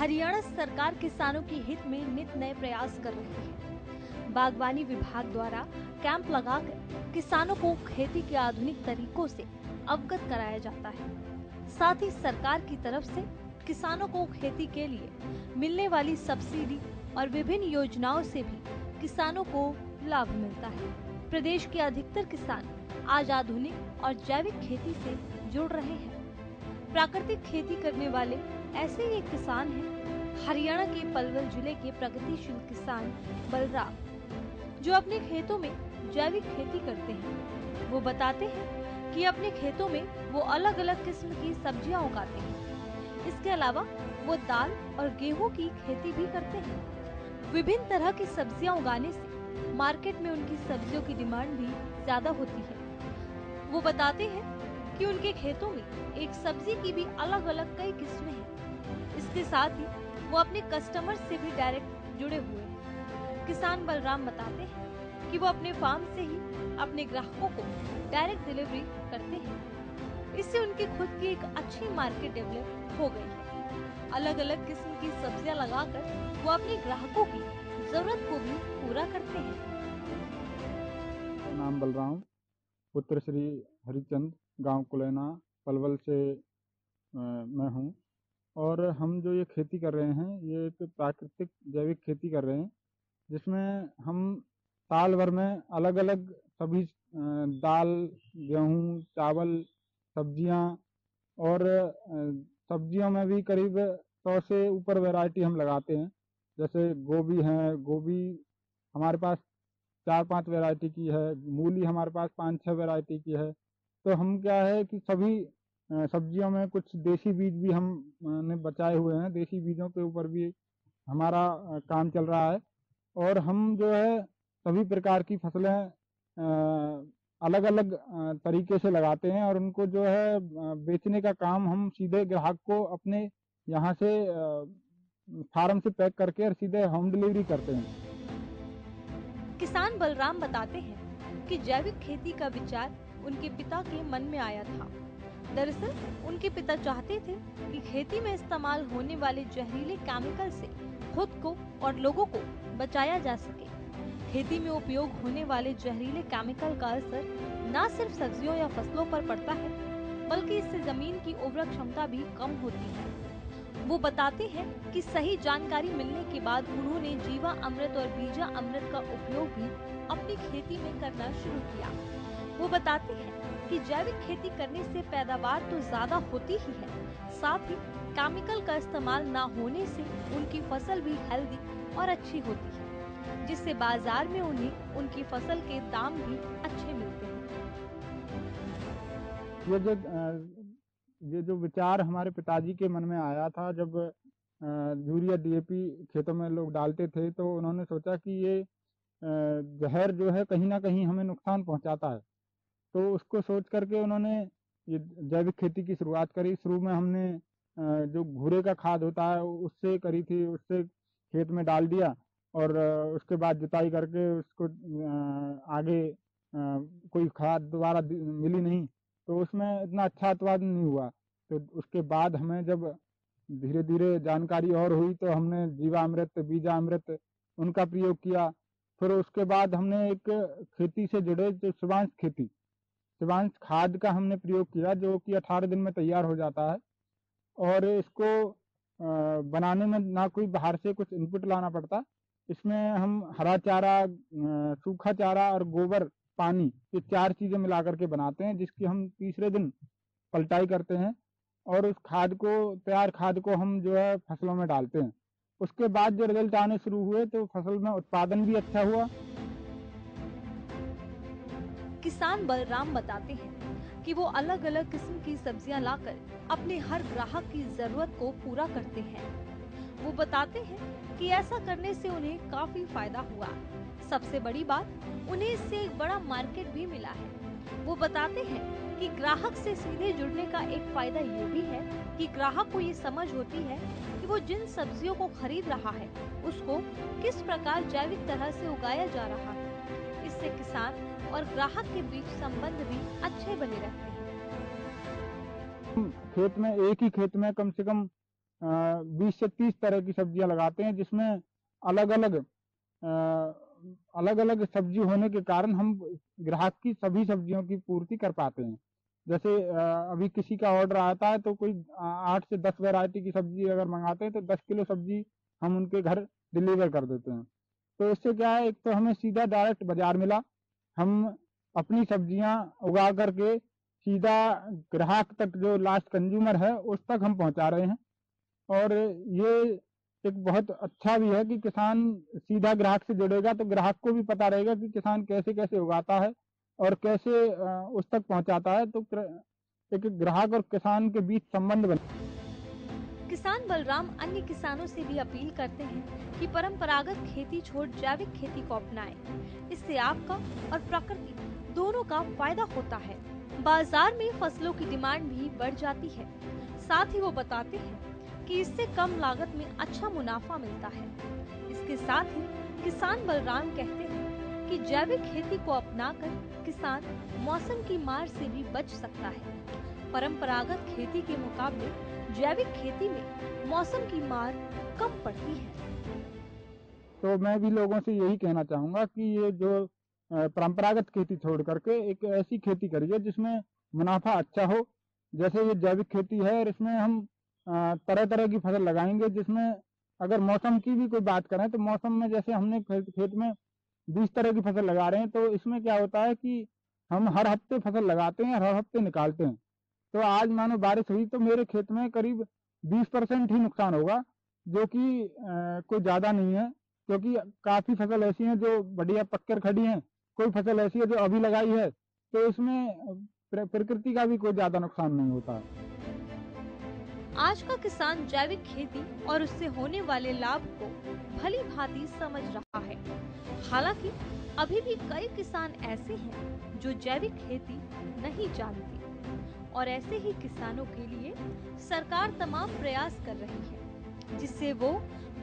हरियाणा सरकार किसानों के हित में नित नए प्रयास कर रही है। बागवानी विभाग द्वारा कैंप लगाकर किसानों को खेती के आधुनिक तरीकों से अवगत कराया जाता है। साथ ही सरकार की तरफ से किसानों को खेती के लिए मिलने वाली सब्सिडी और विभिन्न योजनाओं से भी किसानों को लाभ मिलता है। प्रदेश के अधिकतर किसान आज आधुनिक और जैविक खेती से जुड़ रहे हैं। प्राकृतिक खेती करने वाले ऐसे ही एक किसान हैं हरियाणा के पलवल जिले के प्रगतिशील किसान बलराम, जो अपने खेतों में जैविक खेती करते हैं। वो बताते हैं कि अपने खेतों में वो अलग अलग किस्म की सब्जियां उगाते हैं। इसके अलावा वो दाल और गेहूं की खेती भी करते हैं। विभिन्न तरह की सब्जियां उगाने से मार्केट में उनकी सब्जियों की डिमांड भी ज्यादा होती है। वो बताते हैं कि उनके खेतों में एक सब्जी की भी अलग अलग कई किस्में हैं। इसके साथ ही वो अपने कस्टमर से भी डायरेक्ट जुड़े हुए हैं। किसान बलराम बताते हैं कि वो अपने फार्म से ही अपने ग्राहकों को डायरेक्ट डिलीवरी करते हैं। इससे उनकी खुद की एक अच्छी मार्केट डेवलप हो गई है। अलग अलग किस्म की सब्जियां लगाकर वो अपने ग्राहकों की जरूरत को भी पूरा करते हैं। नाम बलराम, पुत्र श्री हरिचंद, गांव कुलैना, पलवल से मैं हूं। और हम जो ये खेती कर रहे हैं, ये एक प्राकृतिक जैविक खेती कर रहे हैं, जिसमें हम साल भर में अलग अलग सभी दाल, गेहूं, चावल, सब्जियां और सब्जियों में भी करीब 100 से ऊपर वैरायटी हम लगाते हैं। जैसे गोभी है, गोभी हमारे पास 4-5 वैरायटी की है, मूली हमारे पास 5-6 वैरायटी की है। तो हम क्या है कि सभी सब्जियों में कुछ देसी बीज भी हम ने बचाए हुए हैं। देसी बीजों के ऊपर भी हमारा काम चल रहा है। और हम जो है सभी प्रकार की फसलें अलग अलग तरीके से लगाते हैं, और उनको जो है बेचने का काम हम सीधे ग्राहक को अपने यहाँ से फार्म से पैक करके और सीधे होम डिलीवरी करते हैं। किसान बलराम बताते हैं कि जैविक खेती का विचार उनके पिता के मन में आया था। दरअसल उनके पिता चाहते थे कि खेती में इस्तेमाल होने वाले जहरीले केमिकल से खुद को और लोगों को बचाया जा सके। खेती में उपयोग होने वाले जहरीले केमिकल का असर न सिर्फ सब्जियों या फसलों पर पड़ता है, बल्कि इससे जमीन की उर्वरक क्षमता भी कम होती है। वो बताते हैं कि सही जानकारी मिलने के बाद उन्होंने जीवा अमृत और बीजा अमृत का उपयोग भी अपनी खेती में करना शुरू किया। वो बताते हैं कि जैविक खेती करने से पैदावार तो ज्यादा होती ही है, साथ ही केमिकल का इस्तेमाल न होने से उनकी फसल भी हेल्दी और अच्छी होती है, जिससे बाजार में उन्हें उनकी फसल के दाम भी अच्छे मिलते हैं। ये जो विचार हमारे पिताजी के मन में आया था, जब यूरिया डीएपी खेतों में लोग डालते थे, तो उन्होंने सोचा कि ये जहर जो है कहीं ना कहीं हमें नुकसान पहुंचाता है। तो उसको सोच करके उन्होंने ये जैविक खेती की शुरुआत करी। शुरू में हमने जो घूरे का खाद होता है उससे करी थी, उससे खेत में डाल दिया, और उसके बाद जुताई करके उसको आगे कोई खाद दोबारा मिली नहीं, तो उसमें इतना अच्छा उत्पादन नहीं हुआ। तो उसके बाद हमें जब धीरे धीरे जानकारी और हुई, तो हमने जीवामृत, बीजामृत उनका प्रयोग किया। फिर उसके बाद हमने एक खेती से जुड़े जो शिवांश खेती, शिवांश खाद का हमने प्रयोग किया, जो कि 18 दिन में तैयार हो जाता है। और इसको बनाने में ना कोई बाहर से कुछ इनपुट लाना पड़ता। इसमें हम हरा चारा, सूखा चारा और गोबर, पानी, ये 4 चीजें मिला करके बनाते हैं, जिसकी हम तीसरे दिन पलटाई करते हैं, और उस खाद को, तैयार खाद को हम जो है फसलों में डालते हैं। उसके बाद जो रिजल्ट आने शुरू हुए, तो फसल में उत्पादन भी अच्छा हुआ। किसान बलराम बताते हैं कि वो अलग अलग किस्म की सब्जियां लाकर अपने हर ग्राहक की जरूरत को पूरा करते हैं। वो बताते हैं कि ऐसा करने से उन्हें काफी फायदा हुआ। सबसे बड़ी बात, उन्हें इससे एक बड़ा मार्केट भी मिला है। वो बताते हैं कि ग्राहक से सीधे जुड़ने का एक फायदा ये भी है कि ग्राहक को ये समझ होती है कि वो जिन सब्जियों को खरीद रहा है उसको किस प्रकार जैविक तरह से उगाया जा रहा है। इससे किसान और ग्राहक के बीच संबंध भी अच्छे बने रहते हैं। खेत में, एक ही खेत में कम से कम 20 से 30 तरह की सब्जियां लगाते हैं, जिसमें अलग अलग सब्जी होने के कारण हम ग्राहक की सभी सब्जियों की पूर्ति कर पाते हैं। जैसे अभी किसी का ऑर्डर आता है तो कोई 8 से 10 वैरायटी की सब्जी अगर मंगाते हैं तो 10 किलो सब्जी हम उनके घर डिलीवर कर देते हैं। तो इससे क्या है, एक तो हमें सीधा डायरेक्ट बाजार मिला, हम अपनी सब्जियां उगा करके सीधा ग्राहक तक, जो लास्ट कंज्यूमर है, उस तक हम पहुंचा रहे हैं। और ये एक बहुत अच्छा भी है कि किसान सीधा ग्राहक से जुड़ेगा तो ग्राहक को भी पता रहेगा कि किसान कैसे कैसे उगाता है और कैसे उस तक पहुंचाता है, तो एक ग्राहक और किसान के बीच संबंध बन। किसान बलराम अन्य किसानों से भी अपील करते हैं कि परंपरागत खेती छोड़ जैविक खेती को अपनाएं। इससे आपका और प्रकृति दोनों का फायदा होता है। बाजार में फसलों की डिमांड भी बढ़ जाती है। साथ ही वो बताते हैं कि इससे कम लागत में अच्छा मुनाफा मिलता है। इसके साथ ही किसान बलराम कहते हैं कि जैविक खेती को अपनाकर किसान मौसम की मार से भी बच सकता है। परंपरागत खेती के मुकाबले जैविक खेती में मौसम की मार कम पड़ती है। तो मैं भी लोगों से यही कहना चाहूंगा कि ये जो परंपरागत खेती छोड़ करके एक ऐसी खेती करिए जिसमें मुनाफा अच्छा हो। जैसे ये जैविक खेती है और इसमें हम तरह तरह की फसल लगाएंगे, जिसमें अगर मौसम की भी कोई बात करें तो मौसम में जैसे हमने खेत में 20 तरह की फसल लगा रहे हैं, तो इसमें क्या होता है कि हम हर हफ्ते फसल लगाते हैं और हर हफ्ते निकालते हैं। तो आज मानो बारिश हुई तो मेरे खेत में करीब 20% ही नुकसान होगा, जो कि कोई ज़्यादा नहीं है, क्योंकि काफ़ी फसल ऐसी हैं जो बढ़िया पककर खड़ी हैं, कोई फसल ऐसी है जो अभी लगाई है, तो इसमें प्रकृति का भी कोई ज़्यादा नुकसान नहीं होता। आज का किसान जैविक खेती और उससे होने वाले लाभ को भली भांति समझ रहा है। हालांकि अभी भी कई किसान ऐसे हैं जो जैविक खेती नहीं जानते, और ऐसे ही किसानों के लिए सरकार तमाम प्रयास कर रही है, जिससे वो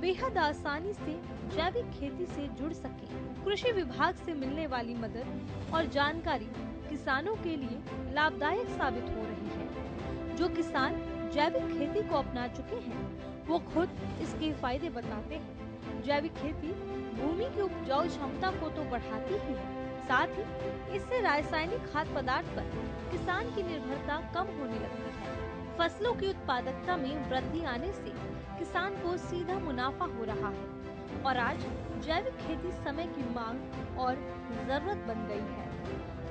बेहद आसानी से जैविक खेती से जुड़ सके। कृषि विभाग से मिलने वाली मदद और जानकारी किसानों के लिए लाभदायक साबित हो रही है। जो किसान जैविक खेती को अपना चुके हैं, वो खुद इसके फायदे बताते हैं। जैविक खेती भूमि की उपजाऊ क्षमता को तो बढ़ाती ही है, साथ ही इससे रासायनिक खाद्य पदार्थ पर किसान की निर्भरता कम होने लगती है। फसलों की उत्पादकता में वृद्धि आने से किसान को सीधा मुनाफा हो रहा है और आज जैविक खेती समय की मांग और जरूरत बन गई है।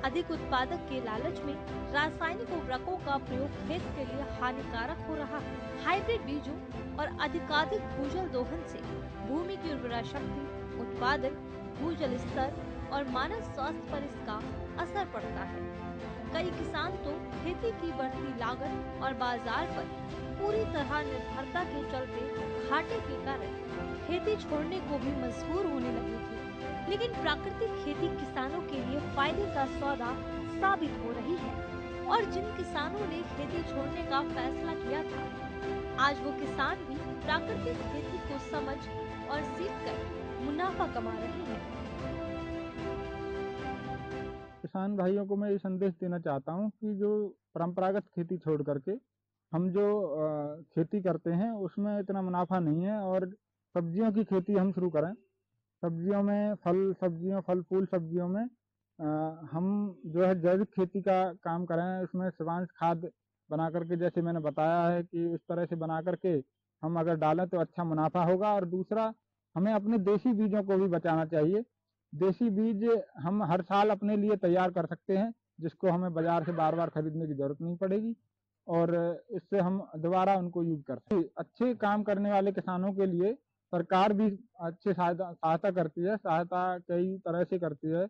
अधिक उत्पादक के लालच में रासायनिक उर्वरकों का प्रयोग खेत के लिए हानिकारक हो रहा है। हाइब्रिड बीजों और अधिकाधिक भूजल दोहन से भूमि की उर्वरा शक्ति, उत्पादन, भूजल स्तर और मानव स्वास्थ्य पर इसका असर पड़ता है। कई किसान तो खेती की बढ़ती लागत और बाजार पर पूरी तरह निर्भरता के चलते घाटे के कारण खेती छोड़ने को भी मजबूर होने लगे थे। लेकिन प्राकृतिक खेती किसानों के लिए फायदे का सौदा साबित हो रही है और जिन किसानों ने खेती छोड़ने का फैसला किया था, आज वो किसान भी प्राकृतिक खेती को समझ और सीखकर मुनाफा कमा रहे हैं। किसान भाइयों को मैं ये संदेश देना चाहता हूँ कि जो परंपरागत खेती छोड़ करके हम जो खेती करते हैं उसमें इतना मुनाफा नहीं है, और सब्जियों की खेती हम शुरू करें। सब्जियों में फल फूल सब्जियों में हम जो है जैविक खेती का काम करें। इसमें शिवांश खाद बना करके, जैसे मैंने बताया है कि इस तरह से बना करके हम अगर डालें तो अच्छा मुनाफा होगा। और दूसरा, हमें अपने देसी बीजों को भी बचाना चाहिए। देसी बीज हम हर साल अपने लिए तैयार कर सकते हैं, जिसको हमें बाजार से बार बार खरीदने की जरूरत नहीं पड़ेगी, और इससे हम दोबारा उनको यूज कर सकते हैं। अच्छे काम करने वाले किसानों के लिए सरकार भी अच्छे सहायता करती है, सहायता कई तरह से करती है,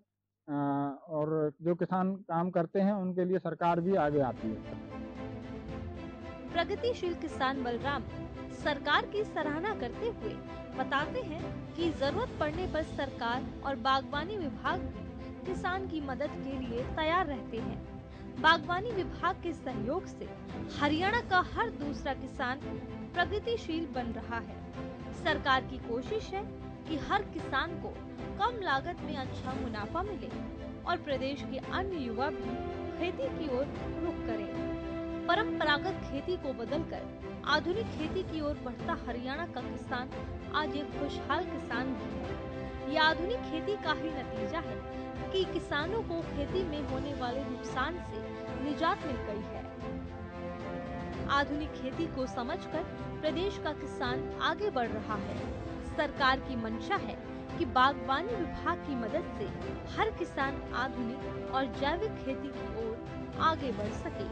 और जो किसान काम करते हैं उनके लिए सरकार भी आगे आती है। प्रगतिशील किसान बलराम सरकार की सराहना करते हुए बताते हैं कि जरूरत पड़ने पर सरकार और बागवानी विभाग भी किसान की मदद के लिए तैयार रहते हैं। बागवानी विभाग के सहयोग से हरियाणा का हर दूसरा किसान प्रगतिशील बन रहा है। सरकार की कोशिश है कि हर किसान को कम लागत में अच्छा मुनाफा मिले और प्रदेश के अन्य युवा भी खेती की ओर रुख करें। परंपरागत खेती को बदलकर आधुनिक खेती की ओर बढ़ता हरियाणा का किसान आज एक खुशहाल किसान भी है। यह आधुनिक खेती का ही नतीजा है कि किसानों को खेती में होने वाले नुकसान से निजात मिल गई है। आधुनिक खेती को समझकर प्रदेश का किसान आगे बढ़ रहा है। सरकार की मंशा है कि बागवानी विभाग की मदद से हर किसान आधुनिक और जैविक खेती की ओर आगे बढ़ सके।